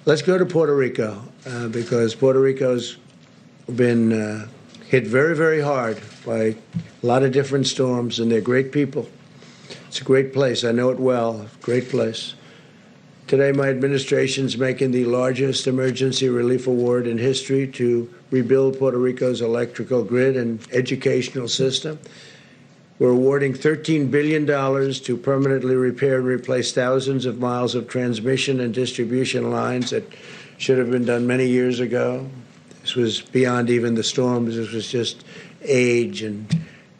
Let's go to Puerto Rico because Puerto Rico's been hit very, very hard by a lot of different storms, and they're great people. It's a great place. I know it well. Great place. Today, my administration's making the largest emergency relief award in history to rebuild Puerto Rico's electrical grid and educational system. We're awarding $13 billion to permanently repair and replace thousands of miles of transmission and distribution lines that should have been done many years ago. This was beyond even the storms. This was just age and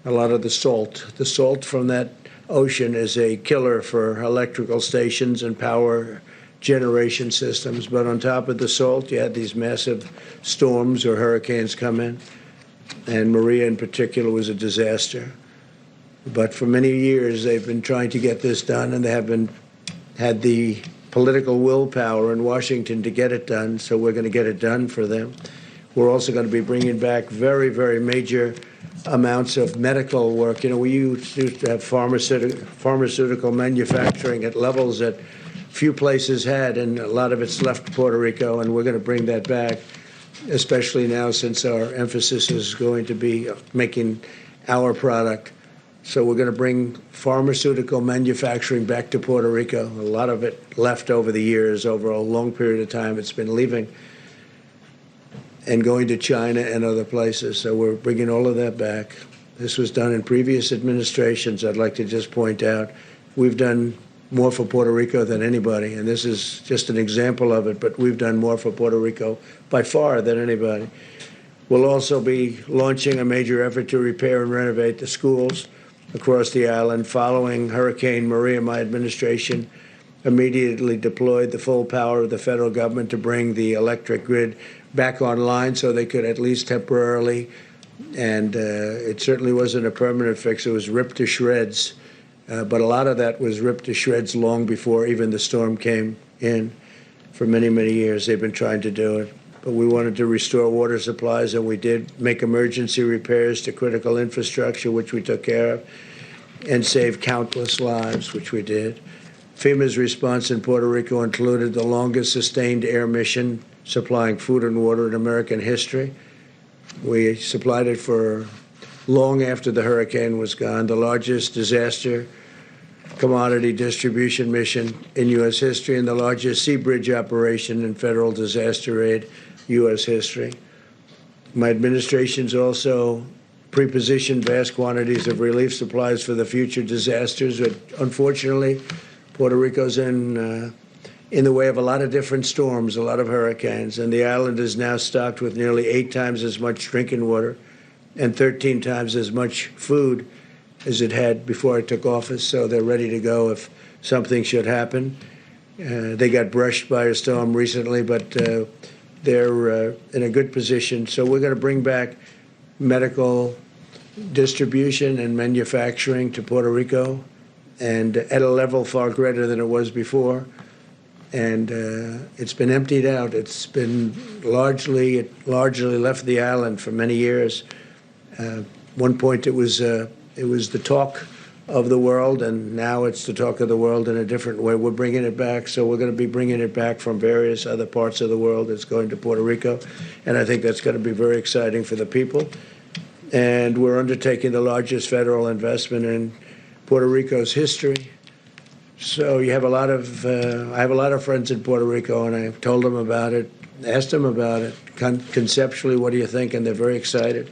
a lot of the salt. The salt from that ocean is a killer for electrical stations and power generation systems. But on top of the salt, you had these massive storms or hurricanes come in. And Maria in particular was a disaster. But for many years, they've been trying to get this done, and they have had the political willpower in Washington to get it done, so we're going to get it done for them. We're also going to be bringing back very, very major amounts of medical work. You know, we used to have pharmaceutical manufacturing at levels that few places had, and a lot of it's left Puerto Rico, and we're going to bring that back, especially now since our emphasis is going to be making our product. So we're going to bring pharmaceutical manufacturing back to Puerto Rico. A lot of it left over the years, over a long period of time. It's been leaving and going to China and other places. So we're bringing all of that back. This was done in previous administrations. I'd like to just point out we've done more for Puerto Rico than anybody, and this is just an example of it, but we've done more for Puerto Rico by far than anybody. We'll also be launching a major effort to repair and renovate the schools across the island. Following Hurricane Maria, my administration immediately deployed the full power of the federal government to bring the electric grid back online so they could at least temporarily, and it certainly wasn't a permanent fix. It was ripped to shreds, but a lot of that was ripped to shreds long before even the storm came in. For many, many years, they've been trying to do it. But we wanted to restore water supplies, and we did make emergency repairs to critical infrastructure, which we took care of, and saved countless lives, which we did. FEMA's response in Puerto Rico included the longest sustained air mission supplying food and water in American history. We supplied it for long after the hurricane was gone, the largest disaster commodity distribution mission in U.S. history, and the largest sea bridge operation in federal disaster aid U.S. history. My administration's also pre-positioned vast quantities of relief supplies for the future disasters, but unfortunately, Puerto Rico's in the way of a lot of different storms, a lot of hurricanes, and the island is now stocked with nearly 8 times as much drinking water and 13 times as much food as it had before I took office, so they're ready to go if something should happen. They got brushed by a storm recently, but they're in a good position. So we're going to bring back medical distribution and manufacturing to Puerto Rico, and at a level far greater than it was before. And it's been emptied out. It's been largely left the island for many years. One point it was the talk of the world, and now it's the talk of the world in a different way. We're bringing it back, so we're going to be bringing it back from various other parts of the world. It's going to Puerto Rico, and I think that's going to be very exciting for the people. And we're undertaking the largest federal investment in Puerto Rico's history. So you have a lot of, I have a lot of friends in Puerto Rico, and I've told them about it, asked them about it. Conceptually, what do you think? And they're very excited.